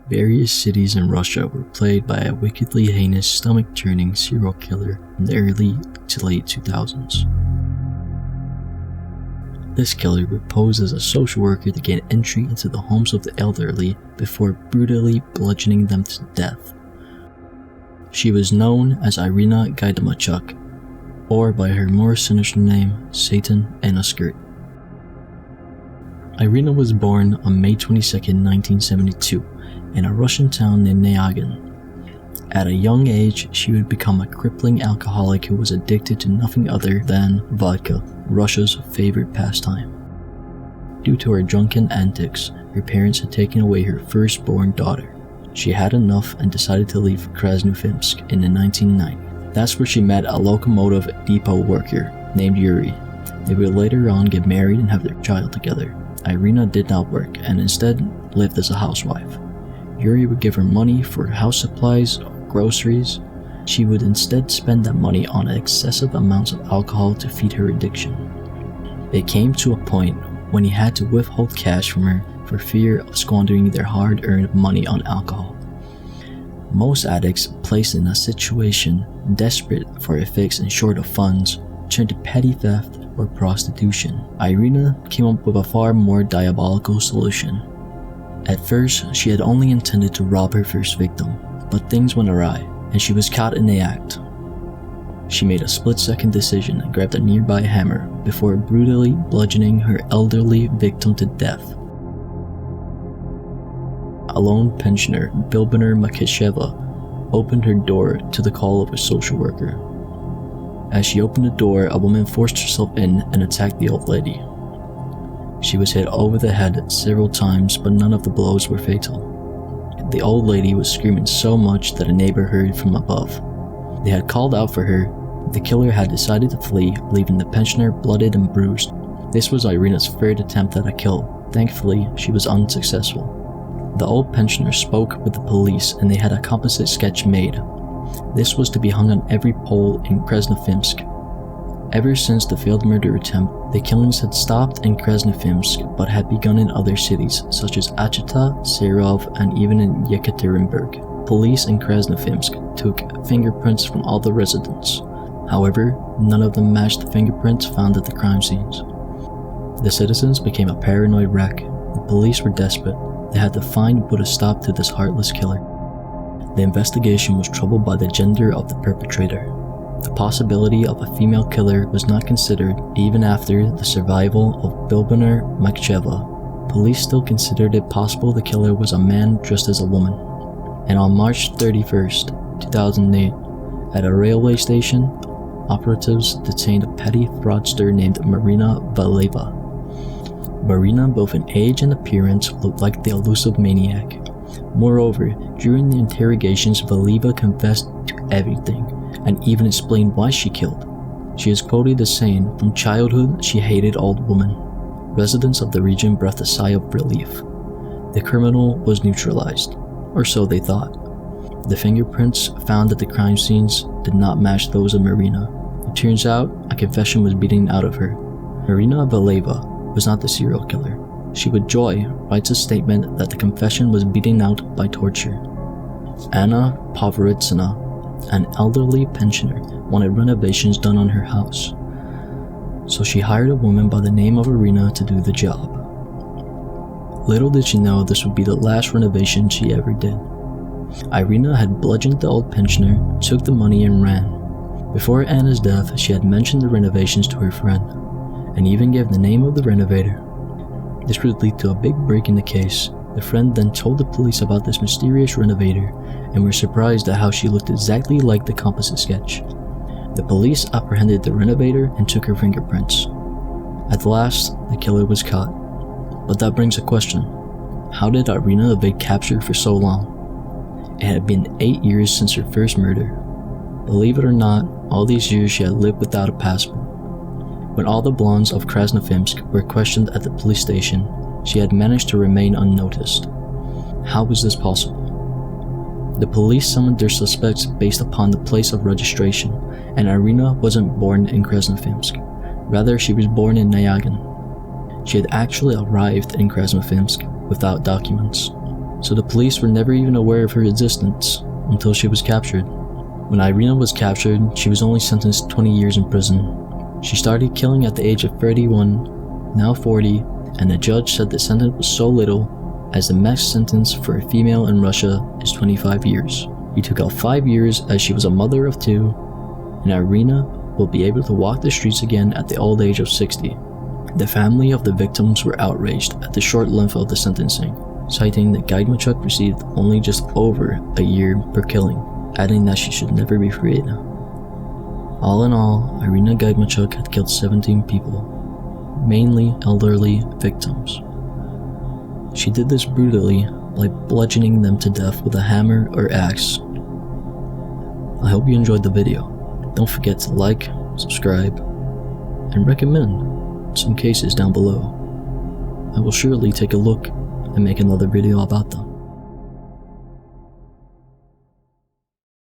various cities in Russia were plagued by a wickedly heinous, stomach-churning serial killer in the early to late 2000s. This killer would pose as a social worker to gain entry into the homes of the elderly before brutally bludgeoning them to death. She was known as Irina Gaidamachuk, or by her more sinister name, Satan in a Skirt. Irina was born on May 22, 1972, in a Russian town named Nyagin. At a young age, she would become a crippling alcoholic who was addicted to nothing other than vodka, Russia's favorite pastime. Due to her drunken antics, her parents had taken away her firstborn daughter. She had enough and decided to leave Krasnoyarsk in the 1990s. That's where she met a locomotive depot worker named Yuri. They would later on get married and have their child together. Irina did not work and instead lived as a housewife. Yuri would give her money for house supplies or groceries. She would instead spend that money on excessive amounts of alcohol to feed her addiction. It came to a point when he had to withhold cash from her for fear of squandering their hard-earned money on alcohol. Most addicts placed in a situation desperate for a fix and short of funds turn to petty theft or prostitution. Irina came up with a far more diabolical solution. At first, she had only intended to rob her first victim, but things went awry, and she was caught in the act. She made a split-second decision and grabbed a nearby hammer before brutally bludgeoning her elderly victim to death. A lone pensioner, Bilbina Makisheva, opened her door to the call of a social worker. As she opened the door, a woman forced herself in and attacked the old lady. She was hit over the head several times, but none of the blows were fatal. The old lady was screaming so much that a neighbor heard from above. They had called out for her. The killer had decided to flee, leaving the pensioner bloodied and bruised. This was Irina's third attempt at a kill. Thankfully, she was unsuccessful. The old pensioner spoke with the police and they had a composite sketch made. This was to be hung on every pole in Krasnoyarsk. Ever since the failed murder attempt, the killings had stopped in Krasnoyarsk but had begun in other cities such as Achita, Serov, and even in Yekaterinburg. Police in Krasnoyarsk took fingerprints from all the residents. However, none of them matched the fingerprints found at the crime scenes. The citizens became a paranoid wreck. The police were desperate. They had to find and put a stop to this heartless killer. The investigation was troubled by the gender of the perpetrator. The possibility of a female killer was not considered even after the survival of Bilbina Makisheva. Police still considered it possible the killer was a man dressed as a woman. And on March 31st, 2008, at a railway station, operatives detained a petty fraudster named Marina Valeva. Marina, both in age and appearance, looked like the elusive maniac. Moreover, during the interrogations, Valeva confessed to everything, and even explained why she killed. She is quoted as saying, "From childhood, she hated old women." Residents of the region breathed a sigh of relief. The criminal was neutralized, or so they thought. The fingerprints found at the crime scenes did not match those of Marina. It turns out, a confession was beaten out of her. Marina Valeva was not the serial killer. She with joy writes a statement that the confession was beaten out by torture. Anna Povoritsina, an elderly pensioner, wanted renovations done on her house, so she hired a woman by the name of Irina to do the job. Little did she know this would be the last renovation she ever did. Irina had bludgeoned the old pensioner, took the money and ran. Before Anna's death, she had mentioned the renovations to her friend, and even gave the name of the renovator. This would lead to a big break in the case. The friend then told the police about this mysterious renovator and were surprised at how she looked exactly like the composite sketch. The police apprehended the renovator and took her fingerprints. At last, the killer was caught. But that brings a question. How did Irina evade capture for so long? It had been 8 years since her first murder. Believe it or not, all these years she had lived without a passport. When all the blondes of Krasnoyarsk were questioned at the police station, she had managed to remain unnoticed. How was this possible? The police summoned their suspects based upon the place of registration, and Irina wasn't born in Krasnoyarsk. Rather, she was born in Nyagin. She had actually arrived in Krasnoyarsk without documents. so the police were never even aware of her existence until she was captured. When Irina was captured, she was only sentenced 20 years in prison. She started killing at the age of 31, now 40, and the judge said the sentence was so little as the max sentence for a female in Russia is 25 years. He took out 5 years as she was a mother of 2, and Irina will be able to walk the streets again at the old age of 60. The family of the victims were outraged at the short length of the sentencing, citing that Gaidmachuk received only just over a year per killing, adding that she should never be freed. All in all, Irina Gaidmachuk had killed 17 people, mainly elderly victims. She did this brutally by bludgeoning them to death with a hammer or axe. I hope you enjoyed the video. Don't forget to like, subscribe, and recommend some cases down below. I will surely take a look and make another video about them.